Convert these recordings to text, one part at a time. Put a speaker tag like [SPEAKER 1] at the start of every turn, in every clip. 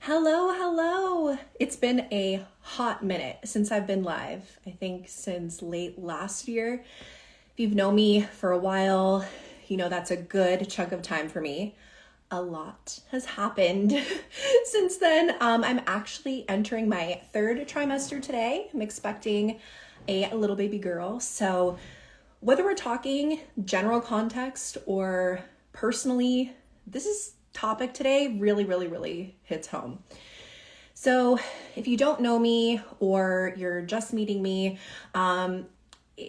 [SPEAKER 1] Hello, hello. It's been a hot minute since I've been live. I think since late last year. If you've known me for a while, you know that's a good chunk of time for me. A lot has happened since then. I'm actually entering my third trimester today. I'm expecting a little baby girl. So whether we're talking general context or personally, this topic today really hits home. So if you don't know me or you're just meeting me, my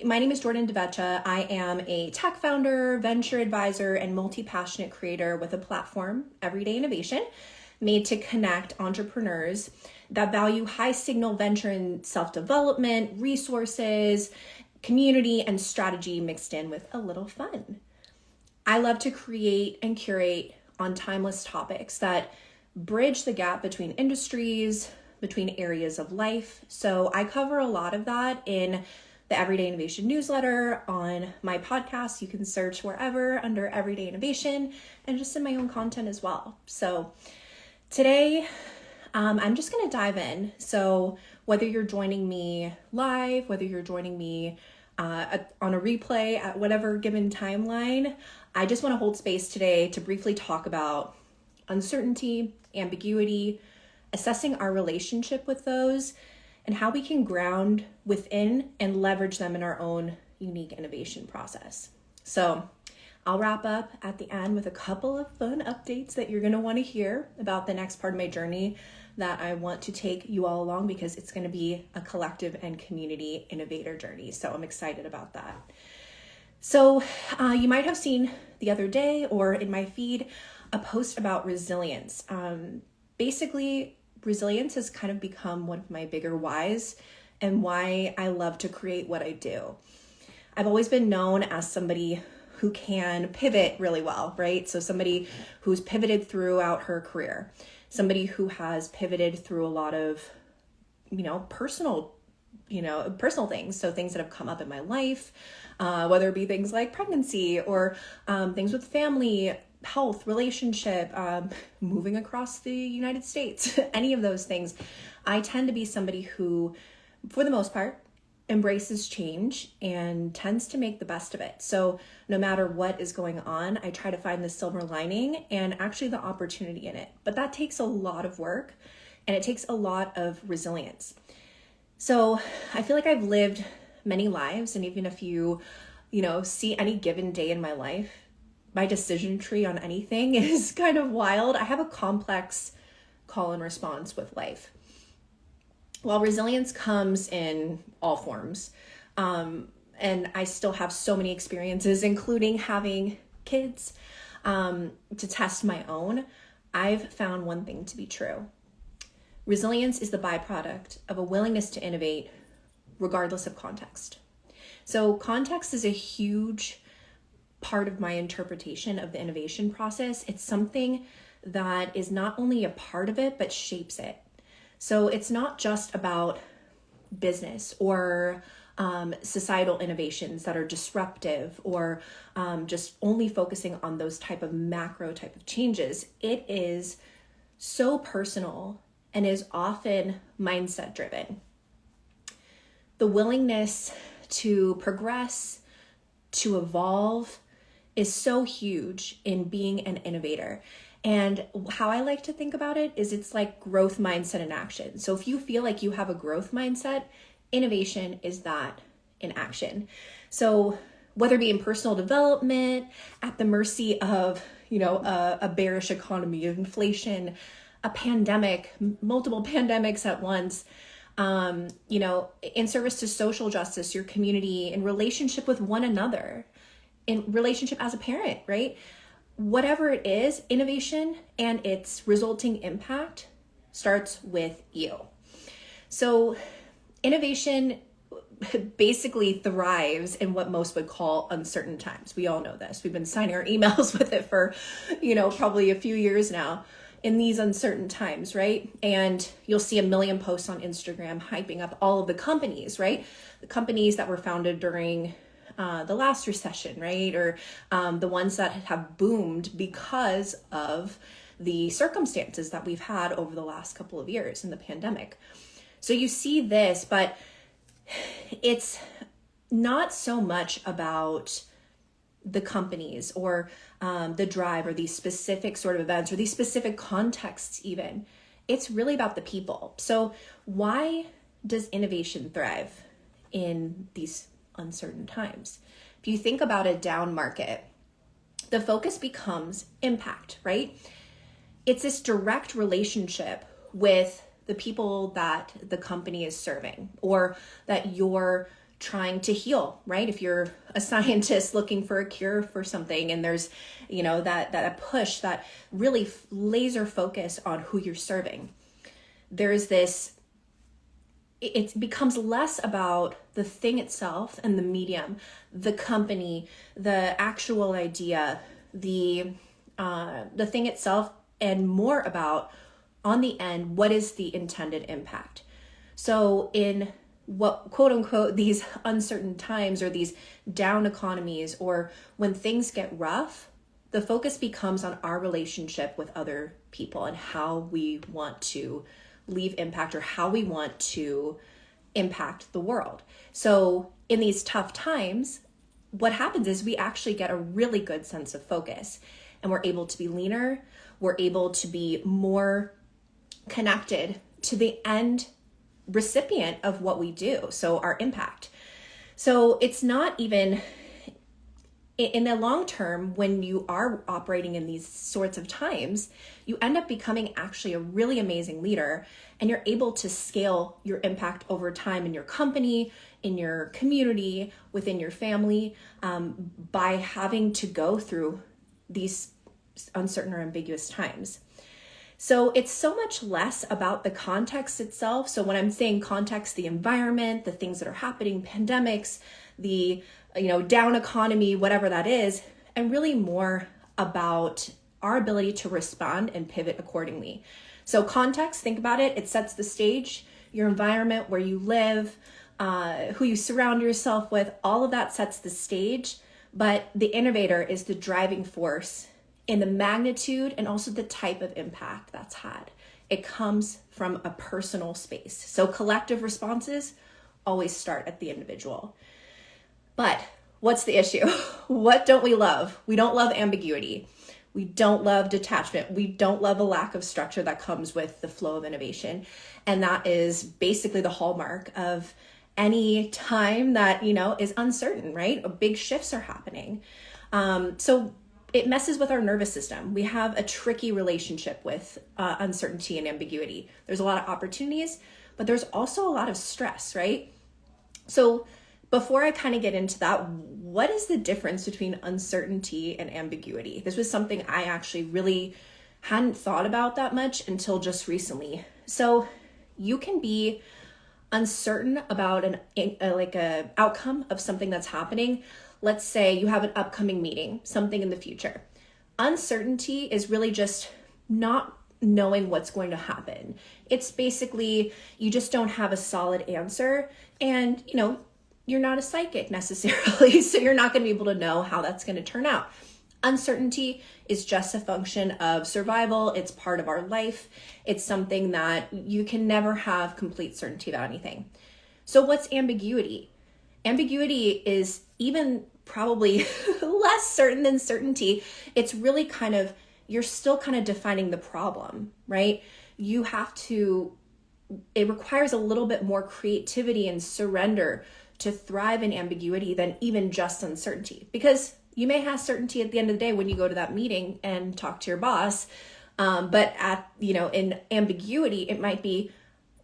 [SPEAKER 1] name is Jordan DeVeccia. I am a tech founder, venture advisor, and multi-passionate creator with a platform, Everyday Innovation, made to connect entrepreneurs that value high signal venture and self-development, resources, community, and strategy mixed in with a little fun. I love to create and curate on timeless topics that bridge the gap between industries, between areas of life. So I cover a lot of that in the Everyday Innovation newsletter, on my podcast. You can search wherever under Everyday Innovation, and just in my own content as well. So today, I'm just going to dive in. So whether you're joining me live, whether you're joining me on a replay at whatever given timeline, I just want to hold space today to briefly talk about uncertainty, ambiguity, assessing our relationship with those, and how we can ground within and leverage them in our own unique innovation process. So I'll wrap up at the end with a couple of fun updates that you're going to want to hear about the next part of my journey that I want to take you all along, because it's going to be a collective and community innovator journey. So I'm excited about that. So you might have seen the other day or in my feed a post about resilience. Basically, resilience has kind of become one of my bigger whys and why I love to create what I do. I've always been known as somebody who can pivot really well, right? So somebody who's pivoted throughout her career, somebody who has pivoted through a lot of, personal things. So things that have come up in my life, whether it be things like pregnancy or things with family, health, relationship, moving across the United States, any of those things. I tend to be somebody who, for the most part, embraces change and tends to make the best of it. So no matter what is going on, I try to find the silver lining and actually the opportunity in it. But that takes a lot of work and it takes a lot of resilience. So I feel like I've lived many lives, and even if you, see any given day in my life, my decision tree on anything is kind of wild. I have a complex call and response with life. While resilience comes in all forms, and I still have so many experiences, including having kids, to test my own, I've found one thing to be true. Resilience is the byproduct of a willingness to innovate regardless of context. So context is a huge part of my interpretation of the innovation process. It's something that is not only a part of it, but shapes it. So it's not just about business or societal innovations that are disruptive or just only focusing on those type of macro type of changes. It is so personal and is often mindset driven. The willingness to progress, to evolve is so huge in being an innovator. And how I like to think about it is it's like growth mindset in action. So if you feel like you have a growth mindset, innovation is that in action. So whether it be in personal development, at the mercy of, a bearish economy, of inflation, a pandemic, multiple pandemics at once, in service to social justice, your community, in relationship with one another, in relationship as a parent, right? Whatever it is, innovation and its resulting impact starts with you. So innovation basically thrives in what most would call uncertain times. We all know this. We've been signing our emails with it for, probably a few years now. In these uncertain times, right? And you'll see a million posts on Instagram hyping up all of the companies, right? The companies that were founded during the last recession, right? Or the ones that have boomed because of the circumstances that we've had over the last couple of years in the pandemic. So you see this, but it's not so much about the companies or the drive or these specific sort of events or these specific contexts even. It's really about the people. So why does innovation thrive in these uncertain times? If you think about a down market, the focus becomes impact, right? It's this direct relationship with the people that the company is serving or that you're trying to heal, right? If you're a scientist looking for a cure for something and there's, that push, that really laser focus on who you're serving. There's this, it becomes less about the thing itself and the medium, the company, the actual idea, the thing itself, and more about, on the end, what is the intended impact? So in what, quote unquote, these uncertain times or these down economies, or when things get rough, the focus becomes on our relationship with other people and how we want to leave impact or how we want to impact the world. So in these tough times, what happens is we actually get a really good sense of focus, and we're able to be leaner. We're able to be more connected to the end recipient of what we do, so our impact. So it's not even in the long term, when you are operating in these sorts of times, you end up becoming actually a really amazing leader, and you're able to scale your impact over time in your company, in your community, within your family, by having to go through these uncertain or ambiguous times. So it's so much less about the context itself. So when I'm saying context, the environment, the things that are happening, pandemics, the down economy, whatever that is, and really more about our ability to respond and pivot accordingly. So context, think about it. It sets the stage, your environment, where you live, who you surround yourself with, all of that sets the stage. But the innovator is the driving force in the magnitude and also the type of impact that's had. It comes from a personal space. So collective responses always start at the individual. But what's the issue? What don't we love? We don't love ambiguity. We don't love detachment. We don't love a lack of structure that comes with the flow of innovation. And that is basically the hallmark of any time that, is uncertain, right? Big shifts are happening. So it messes with our nervous system. We have a tricky relationship with uncertainty and ambiguity. There's a lot of opportunities, but there's also a lot of stress, right? So before I kind of get into that, what is the difference between uncertainty and ambiguity? This was something I actually really hadn't thought about that much until just recently. So you can be uncertain about an outcome of something that's happening. Let's say you have an upcoming meeting, something in the future. Uncertainty is really just not knowing what's going to happen. It's basically, you just don't have a solid answer, and you're not a psychic necessarily, so you're not going to be able to know how that's going to turn out. Uncertainty is just a function of survival. It's part of our life. It's something that you can never have complete certainty about anything. So what's ambiguity? Ambiguity is even probably less certain than certainty. It's really you're still kind of defining the problem, right? It requires a little bit more creativity and surrender to thrive in ambiguity than even just uncertainty. Because you may have certainty at the end of the day when you go to that meeting and talk to your boss. But in ambiguity, it might be,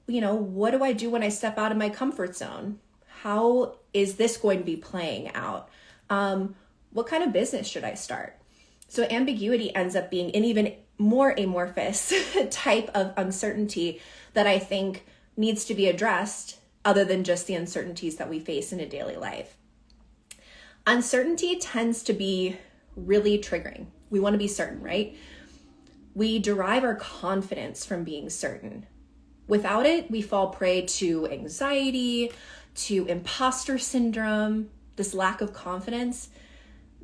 [SPEAKER 1] what do I do when I step out of my comfort zone? How is this going to be playing out? What kind of business should I start? So ambiguity ends up being an even more amorphous type of uncertainty that I think needs to be addressed, other than just the uncertainties that we face in a daily life. Uncertainty tends to be really triggering. We want to be certain, right? We derive our confidence from being certain. Without it, we fall prey to anxiety, to imposter syndrome, this lack of confidence.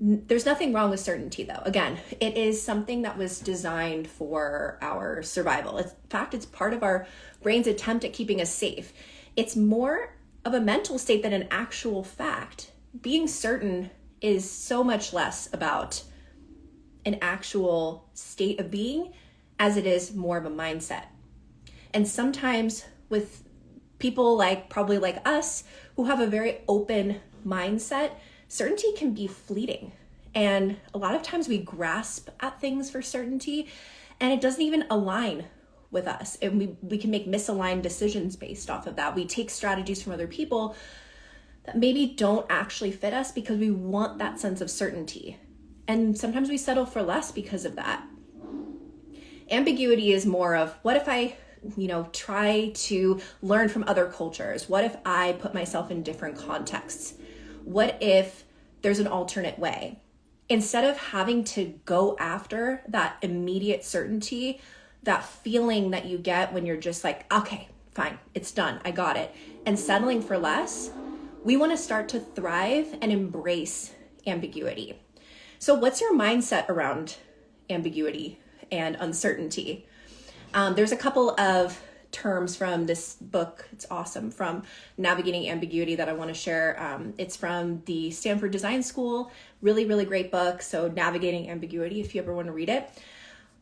[SPEAKER 1] There's nothing wrong with certainty though. Again, it is something that was designed for our survival. In fact, it's part of our brain's attempt at keeping us safe. It's more of a mental state than an actual fact. Being certain is so much less about an actual state of being as it is more of a mindset. And sometimes with people probably like us who have a very open mindset, certainty can be fleeting. And a lot of times we grasp at things for certainty and it doesn't even align with us. And we can make misaligned decisions based off of that. We take strategies from other people that maybe don't actually fit us because we want that sense of certainty. And sometimes we settle for less because of that. Ambiguity is more of, what if I try to learn from other cultures? What if I put myself in different contexts? What if there's an alternate way? Instead of having to go after that immediate certainty, that feeling that you get when you're just like, okay, fine, it's done, I got it, and settling for less, we want to start to thrive and embrace ambiguity. So what's your mindset around ambiguity and uncertainty? There's a couple of terms from this book. It's awesome, from Navigating Ambiguity, that I want to share. It's from the Stanford Design School. Really, really great book. So Navigating Ambiguity, if you ever want to read it.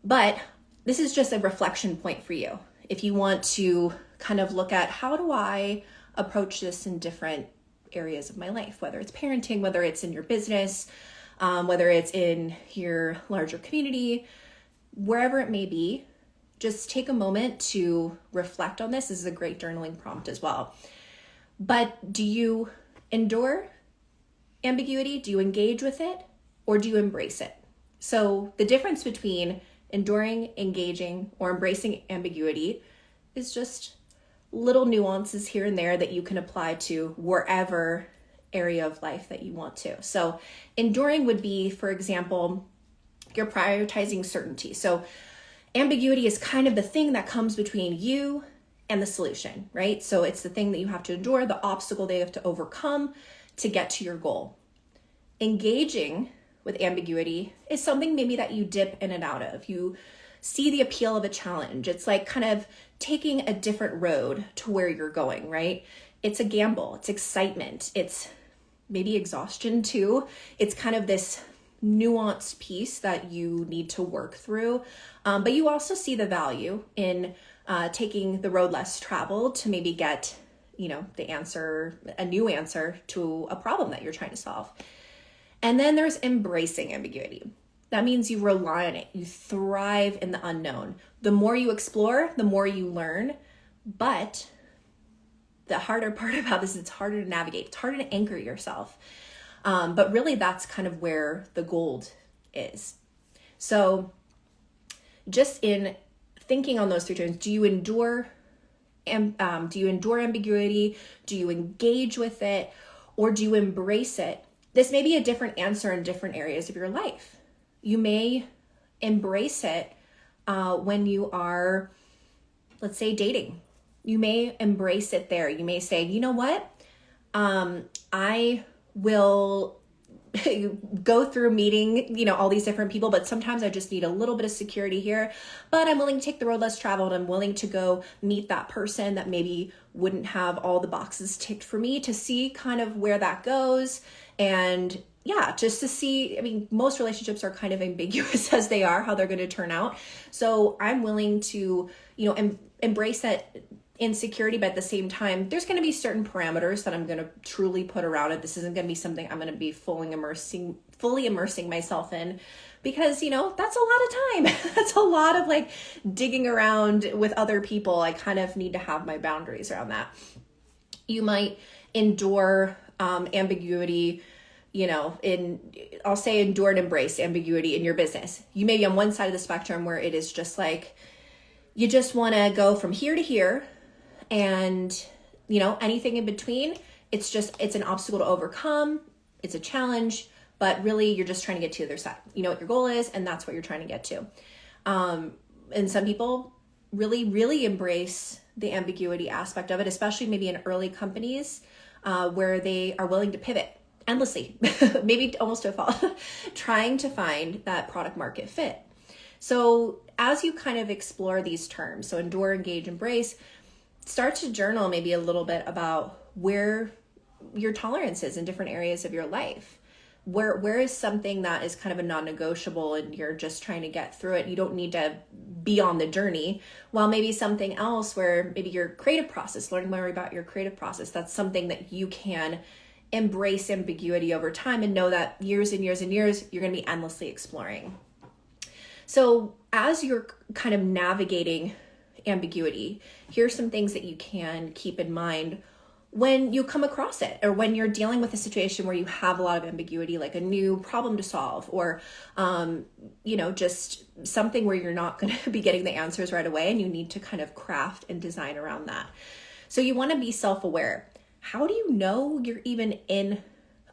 [SPEAKER 1] But this is just a reflection point for you. If you want to kind of look at, how do I approach this in different areas of my life, whether it's parenting, whether it's in your business, whether it's in your larger community, wherever it may be, just take a moment to reflect on this. This is a great journaling prompt as well. But do you endure ambiguity? Do you engage with it? Or do you embrace it? So the difference between enduring, engaging, or embracing ambiguity is just little nuances here and there that you can apply to wherever area of life that you want to. So enduring would be, for example, you're prioritizing certainty. So ambiguity is kind of the thing that comes between you and the solution, right? So it's the thing that you have to endure, the obstacle that you have to overcome to get to your goal. Engaging with ambiguity is something maybe that you dip in and out of. You see the appeal of a challenge. It's like kind of taking a different road to where you're going, right? It's a gamble, it's excitement, it's maybe exhaustion too. It's kind of this nuanced piece that you need to work through. But you also see the value in taking the road less traveled to maybe get, the answer, a new answer to a problem that you're trying to solve. And then there's embracing ambiguity. That means you rely on it. You thrive in the unknown. The more you explore, the more you learn. But the harder part about this is it's harder to navigate. It's harder to anchor yourself. But really that's kind of where the gold is. So just in thinking on those three terms, do you endure ambiguity? Do you engage with it? Or do you embrace it? This may be a different answer in different areas of your life. You may embrace it when you are, let's say, dating. You may embrace it there. You may say, you know what? I will go through meeting, all these different people, but sometimes I just need a little bit of security here, but I'm willing to take the road less traveled. I'm willing to go meet that person that maybe wouldn't have all the boxes ticked for me, to see kind of where that goes. And yeah, just to see, most relationships are kind of ambiguous as they are, how they're going to turn out. So I'm willing to, embrace that insecurity, but at the same time, there's going to be certain parameters that I'm going to truly put around it. This isn't going to be something I'm going to be fully immersing myself in, because, that's a lot of time. That's a lot of digging around with other people. I kind of need to have my boundaries around that. You might endure ambiguity, I'll say endure and embrace ambiguity in your business. You may be on one side of the spectrum where it is just you just want to go from here to here, and anything in between, it's an obstacle to overcome. It's a challenge, but really you're just trying to get to the other side. You know what your goal is, and that's what you're trying to get to. And some people really, really embrace the ambiguity aspect of it, especially maybe in early companies where they are willing to pivot endlessly, maybe almost to a fault, trying to find that product market fit. So as you kind of explore these terms, so endure, engage, embrace, start to journal maybe a little bit about where your tolerance is in different areas of your life. Where is something that is kind of a non-negotiable and you're just trying to get through it? You don't need to be on the journey. While maybe something else where maybe your creative process, learning more about your creative process, that's something that you can embrace ambiguity over time and know that years and years and years, you're going to be endlessly exploring. So as you're kind of navigating ambiguity, here's some things that you can keep in mind when you come across it, or when you're dealing with a situation where you have a lot of ambiguity, like a new problem to solve, or, just something where you're not going to be getting the answers right away and you need to kind of craft and design around that. So you want to be self-aware. How do you know you're even in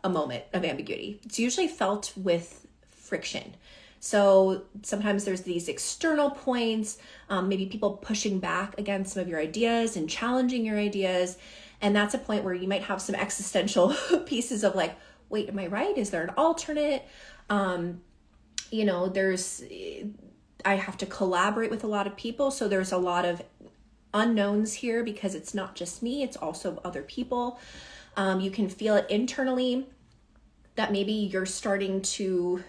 [SPEAKER 1] a moment of ambiguity? It's usually felt with friction. So sometimes there's these external points, maybe people pushing back against some of your ideas and challenging your ideas. And that's a point where you might have some existential pieces of like, wait, am I right? Is there an alternate? I have to collaborate with a lot of people. So there's a lot of unknowns here because it's not just me, it's also other people. You can feel it internally that maybe you're starting to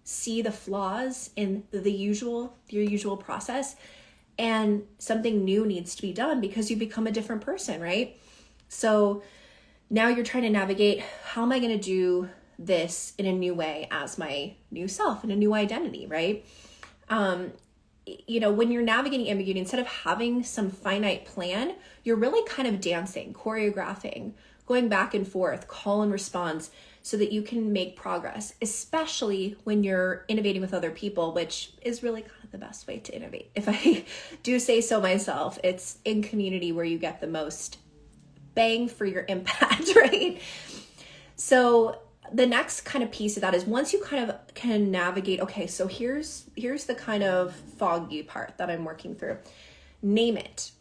[SPEAKER 1] see the flaws in your usual process, and something new needs to be done because you become a different person, right? So now you're trying to navigate, how am I going to do this in a new way as my new self, in a new identity, right? When you're navigating ambiguity, instead of having some finite plan, you're really kind of dancing, choreographing, going back and forth, call and response, so that you can make progress, especially when you're innovating with other people, which is really kind of the best way to innovate. If I do say so myself, it's in community where you get the most bang for your impact, right? So the next kind of piece of that is, once you kind of can navigate, okay, so here's the kind of foggy part that I'm working through. Name it.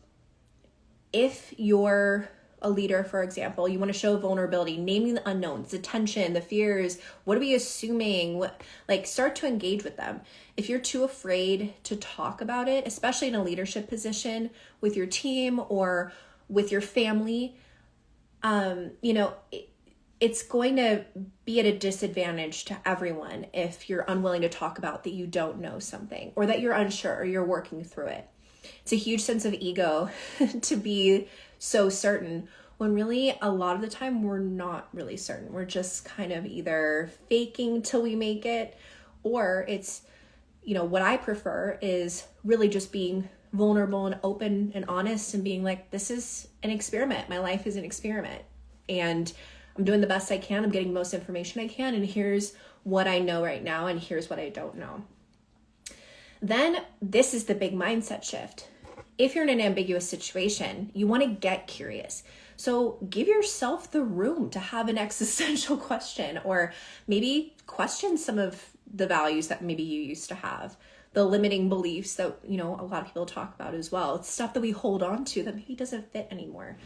[SPEAKER 1] If you're a leader, for example, you want to show vulnerability, naming the unknowns, the tension, the fears. What are we assuming? Start to engage with them. If you're too afraid to talk about it, especially in a leadership position with your team or with your family, it's going to be at a disadvantage to everyone if you're unwilling to talk about that you don't know something, or that you're unsure, or you're working through it. It's a huge sense of ego to be so certain, when really a lot of the time we're not really certain. We're just kind of either faking till we make it, or it's, what I prefer is really just being vulnerable and open and honest and being like, this is an experiment. My life is an experiment and I'm doing the best I can. I'm getting the most information I can. And here's what I know right now. And here's what I don't know. Then this is the big mindset shift. If you're in an ambiguous situation, you want to get curious. So give yourself the room to have an existential question, or maybe question some of the values that maybe you used to have, the limiting beliefs that, a lot of people talk about as well. It's stuff that we hold on to that maybe doesn't fit anymore.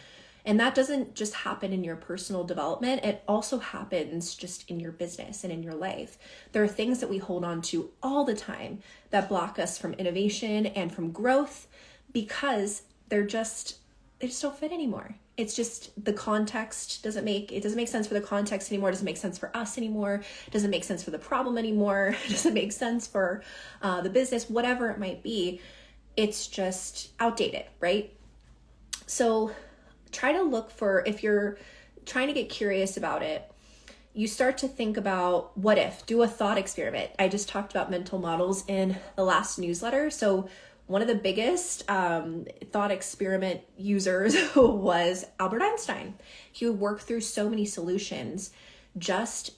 [SPEAKER 1] And that doesn't just happen in your personal development. It also happens just in your business and in your life. There are things that we hold on to all the time that block us from innovation and from growth, because they just don't fit anymore. It's just the context doesn't make sense for the context anymore. It doesn't make sense for us anymore. It doesn't make sense for the problem anymore. It doesn't make sense for the business, whatever it might be. It's just outdated, right? So try to look for, if you're trying to get curious about it, you start to think about what if, do a thought experiment. I just talked about mental models in the last newsletter. So one of the biggest thought experiment users was Albert Einstein. He would work through so many solutions, just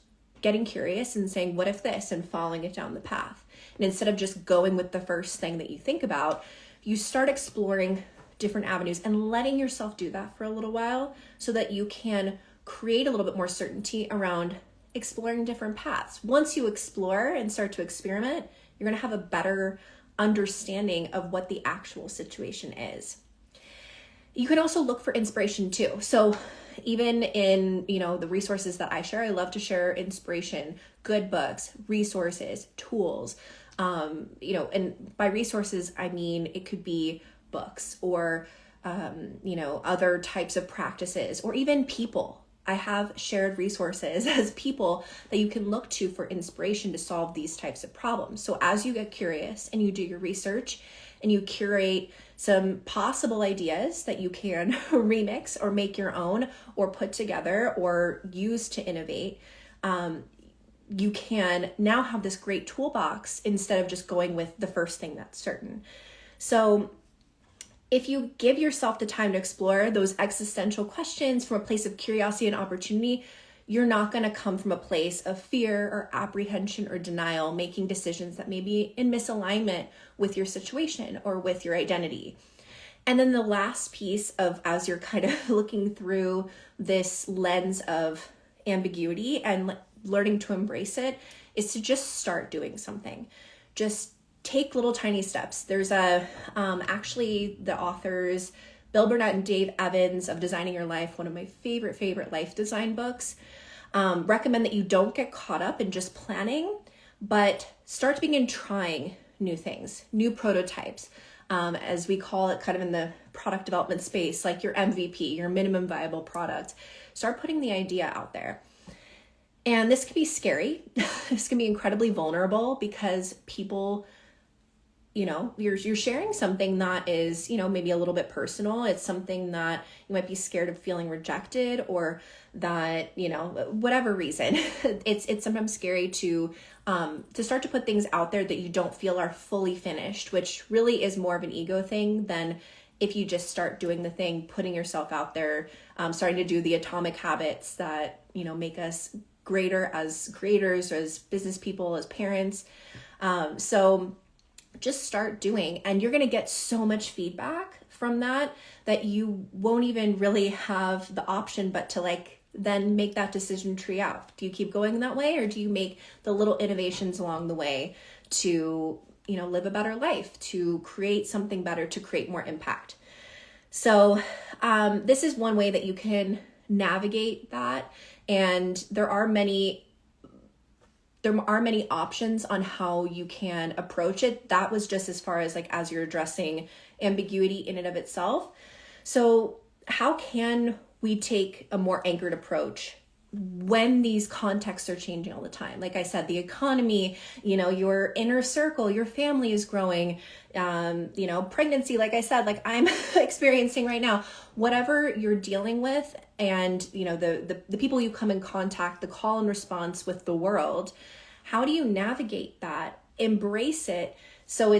[SPEAKER 1] getting curious and saying, what if this, and following it down the path. And instead of just going with the first thing that you think about, you start exploring different avenues and letting yourself do that for a little while, so that you can create a little bit more certainty around exploring different paths. Once you explore and start to experiment, you're going to have a better understanding of what the actual situation is. You can also look for inspiration too. So even in, the resources that I share, I love to share inspiration, good books, resources, tools. And by resources, I mean, it could be books or, other types of practices, or even people. I have shared resources as people that you can look to for inspiration to solve these types of problems. So as you get curious and you do your research and you curate some possible ideas that you can remix or make your own or put together or use to innovate, you can now have this great toolbox instead of just going with the first thing that's certain. So if you give yourself the time to explore those existential questions from a place of curiosity and opportunity, you're not going to come from a place of fear or apprehension or denial, making decisions that may be in misalignment with your situation or with your identity. And then the last piece of, as you're kind of looking through this lens of ambiguity and learning to embrace it, is to just start doing something. Just take little tiny steps. There's actually the authors, Bill Burnett and Dave Evans of Designing Your Life, one of my favorite life design books, recommend that you don't get caught up in just planning, but start to begin trying new things, new prototypes, as we call it kind of in the product development space, like your MVP, your minimum viable product. Start putting the idea out there. And this can be scary. This can be incredibly vulnerable because people, you're sharing something that is, maybe a little bit personal. It's something that you might be scared of feeling rejected, or that, whatever reason, it's sometimes scary to start to put things out there that you don't feel are fully finished, which really is more of an ego thing than if you just start doing the thing, putting yourself out there, starting to do the atomic habits that, make us greater as creators, or as business people, as parents. So just start doing, and you're going to get so much feedback from that you won't even really have the option but to then make that decision tree out. Do you keep going that way, or do you make the little innovations along the way to, live a better life, to create something better, to create more impact? So this is one way that you can navigate that. And there are many options on how you can approach it. That was just as far as you're addressing ambiguity in and of itself. So how can we take a more anchored approach when these contexts are changing all the time? Like I said, the economy, your inner circle, your family is growing, pregnancy, like I said, like I'm experiencing right now, whatever you're dealing with, and, the people you come in contact, the call and response with the world, how do you navigate that, embrace it, so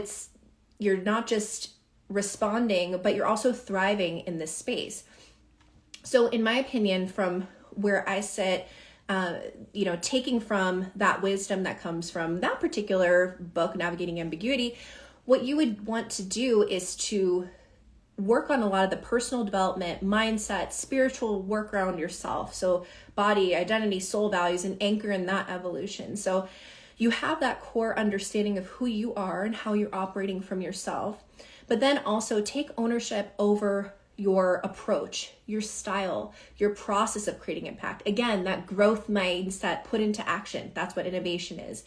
[SPEAKER 1] you're not just responding, but you're also thriving in this space? So in my opinion, from where I sit, taking from that wisdom that comes from that particular book, Navigating Ambiguity, what you would want to do is to work on a lot of the personal development, mindset, spiritual work around yourself. So body, identity, soul values, and anchor in that evolution. So you have that core understanding of who you are and how you're operating from yourself, but then also take ownership over your approach, your style, your process of creating impact. Again, that growth mindset put into action. That's what innovation is.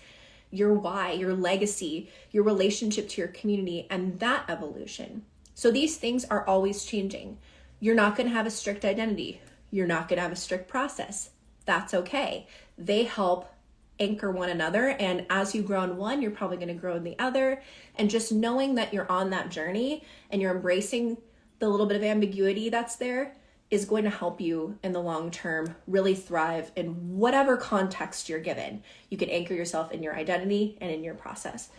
[SPEAKER 1] Your why, your legacy, your relationship to your community, and that evolution. So these things are always changing. You're not going to have a strict identity. You're not going to have a strict process. That's okay. They help anchor one another. And as you grow in one, you're probably going to grow in the other. And just knowing that you're on that journey and you're embracing the little bit of ambiguity that's there is going to help you in the long term really thrive in whatever context you're given. You can anchor yourself in your identity and in your process.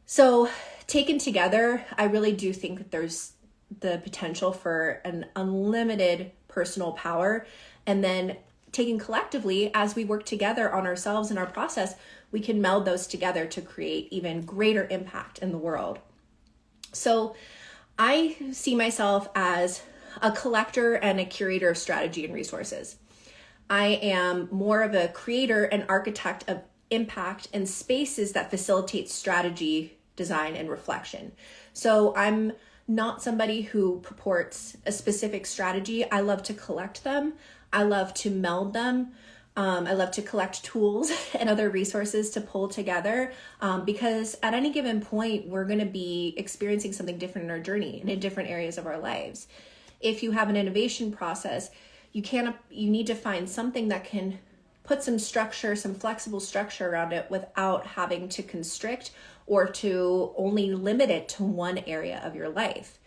[SPEAKER 1] So taken together, I really do think that there's the potential for an unlimited personal power. And then taken collectively, as we work together on ourselves and our process, we can meld those together to create even greater impact in the world. So I see myself as a collector and a curator of strategy and resources. I am more of a creator and architect of impact and spaces that facilitate strategy, design, and reflection. So I'm not somebody who purports a specific strategy. I love to collect them. I love to meld them. I love to collect tools and other resources to pull together because at any given point, we're going to be experiencing something different in our journey and in different areas of our lives. If you have an innovation process, you need to find something that can put some structure, some flexible structure around it without having to constrict or to only limit it to one area of your life.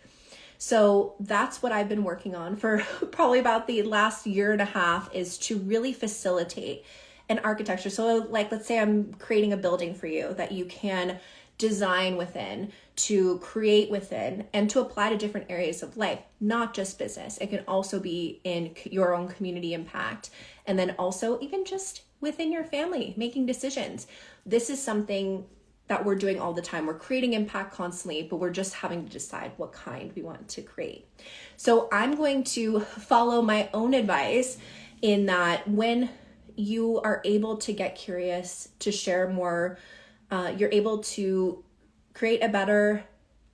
[SPEAKER 1] So that's what I've been working on for probably about the last year and a half, is to really facilitate an architecture. So like, let's say I'm creating a building for you that you can design within, to create within, and to apply to different areas of life, not just business. It can also be in your own community impact. And then also even just within your family, making decisions. This is something that we're doing all the time. We're creating impact constantly, but we're just having to decide what kind we want to create. So I'm going to follow my own advice in that when you are able to get curious, to share more, you're able to create a better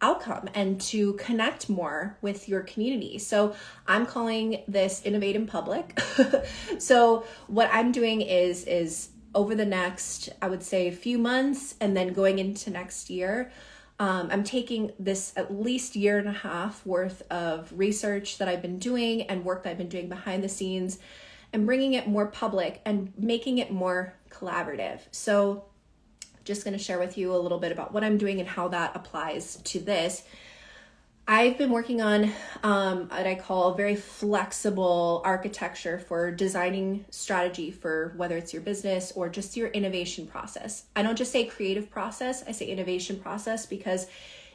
[SPEAKER 1] outcome and to connect more with your community. So I'm calling this Innovate in Public. So what I'm doing is over the next, I would say, few months and then going into next year, I'm taking this at least year and a half worth of research that I've been doing and work that I've been doing behind the scenes and bringing it more public and making it more collaborative. So just going to share with you a little bit about what I'm doing and how that applies to this. I've been working on what I call very flexible architecture for designing strategy for whether it's your business or just your innovation process. I don't just say creative process, I say innovation process because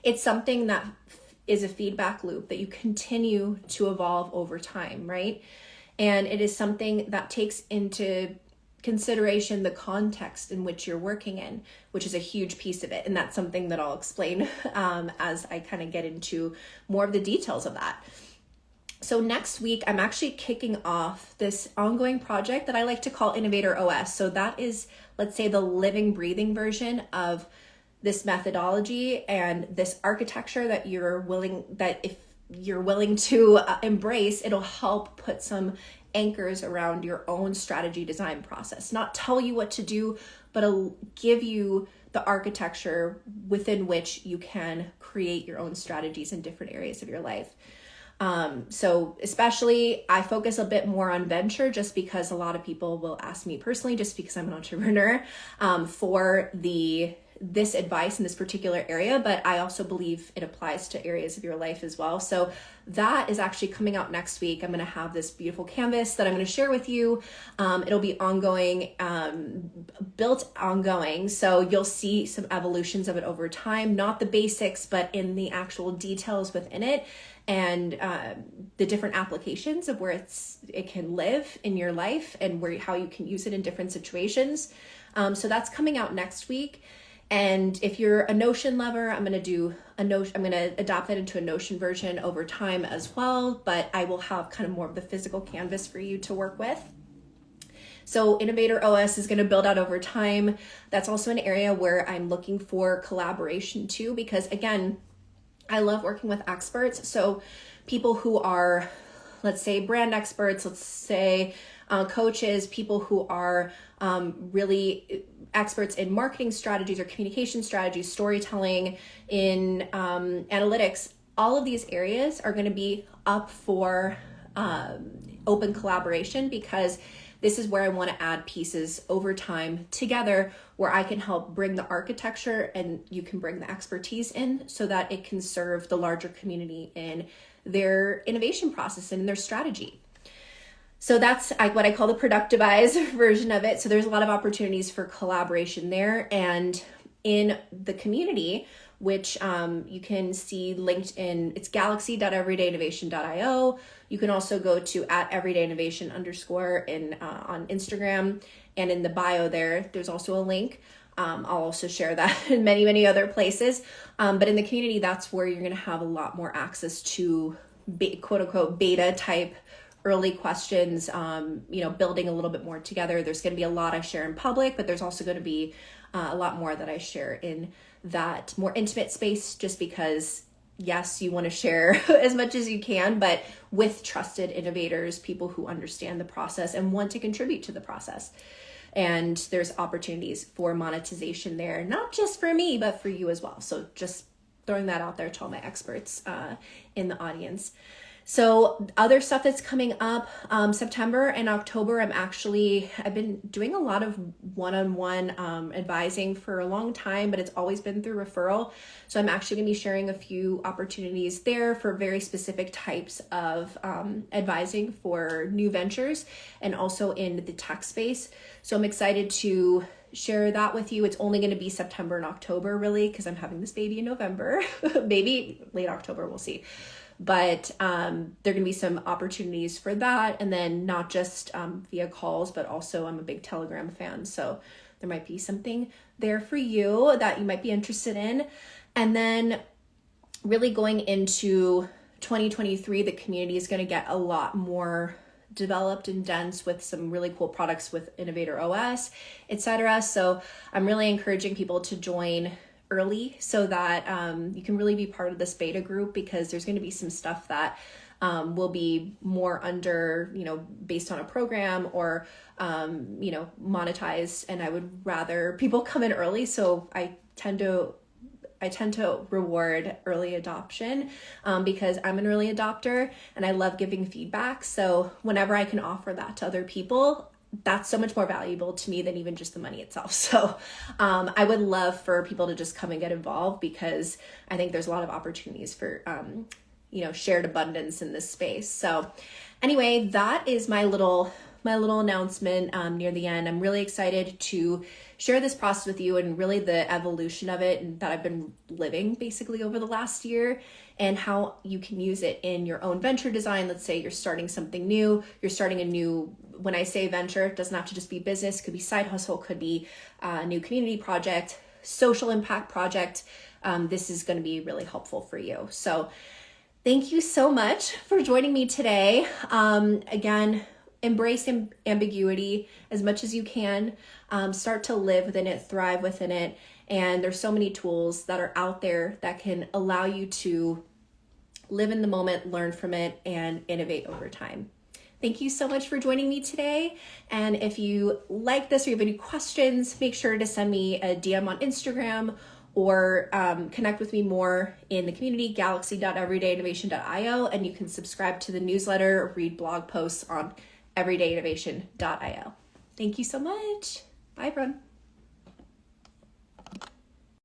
[SPEAKER 1] it's something that is a feedback loop that you continue to evolve over time, right? And it is something that takes into consideration the context in which you're working in, which is a huge piece of it. And that's something that I'll explain as I kind of get into more of the details of that. So next week, I'm actually kicking off this ongoing project that I like to call Innovator OS. So that is, let's say, the living, breathing version of this methodology and this architecture that if you're willing to embrace, it'll help put some anchors around your own strategy design process. Not tell you what to do, but it'll give you the architecture within which you can create your own strategies in different areas of your life. So especially I focus a bit more on venture just because a lot of people will ask me personally, just because I'm an entrepreneur, for this advice in this particular area, but I also believe it applies to areas of your life as well. So that is actually coming out next week. I'm going to have this beautiful canvas that I'm going to share with you. It'll be ongoing, built ongoing. So you'll see some evolutions of it over time, not the basics, but in the actual details within it and the different applications of where it can live in your life and how you can use it in different situations. So that's coming out next week. And if you're a Notion lover, I'm going to adopt that into a Notion version over time as well, but I will have kind of more of the physical canvas for you to work with. So Innovator OS is going to build out over time. That's also an area where I'm looking for collaboration too, because again, I love working with experts. So people who are, let's say, brand experts, let's say coaches, people who are really experts in marketing strategies or communication strategies, storytelling, in analytics. All of these areas are going to be up for open collaboration because this is where I want to add pieces over time together where I can help bring the architecture and you can bring the expertise in so that it can serve the larger community in their innovation process and their strategy. So that's what I call the productivized version of it. So there's a lot of opportunities for collaboration there. And in the community, which you can see linked in, it's galaxy.everydayinnovation.io. You can also go to @everydayinnovation_ on Instagram. And in the bio there's also a link. I'll also share that in many, many other places. But in the community, that's where you're going to have a lot more access to quote unquote beta type early questions, building a little bit more together. There's going to be a lot I share in public, but there's also going to be a lot more that I share in that more intimate space just because, yes, you want to share as much as you can, but with trusted innovators, people who understand the process and want to contribute to the process. And there's opportunities for monetization there, not just for me, but for you as well. So just throwing that out there to all my experts in the audience. So other stuff that's coming up, September and October, I've been doing a lot of one-on-one advising for a long time, but it's always been through referral. So I'm actually going to be sharing a few opportunities there for very specific types of advising for new ventures and also in the tech space. So I'm excited to share that with you. It's only going to be September and October really, because I'm having this baby in November, maybe late October, we'll see. But there are going to be some opportunities for that. And then not just via calls, but also I'm a big Telegram fan. So there might be something there for you that you might be interested in. And then really going into 2023, the community is going to get a lot more developed and dense with some really cool products with Innovator OS, etc. So I'm really encouraging people to join early so that you can really be part of this beta group, because there's going to be some stuff that will be more under, based on a program or, monetized. And I would rather people come in early. So I tend to reward early adoption because I'm an early adopter and I love giving feedback. So whenever I can offer that to other people, that's so much more valuable to me than even just the money itself. So I would love for people to just come and get involved, because I think there's a lot of opportunities for, shared abundance in this space. So anyway, that is my little announcement near the end. I'm really excited to share this process with you and really the evolution of it and that I've been living basically over the last year, and how you can use it in your own venture design. Let's say you're starting something new, when I say venture, it doesn't have to just be business, could be side hustle, could be a new community project, social impact project. This is going to be really helpful for you. So thank you so much for joining me today. Again, embrace ambiguity as much as you can. Start to live within it, thrive within it. And there's so many tools that are out there that can allow you to live in the moment, learn from it, and innovate over time. Thank you so much for joining me today. And if you like this or you have any questions, make sure to send me a DM on Instagram or connect with me more in the community, galaxy.everydayinnovation.io. And you can subscribe to the newsletter or read blog posts on everydayinnovation.io. Thank you so much. Bye, everyone.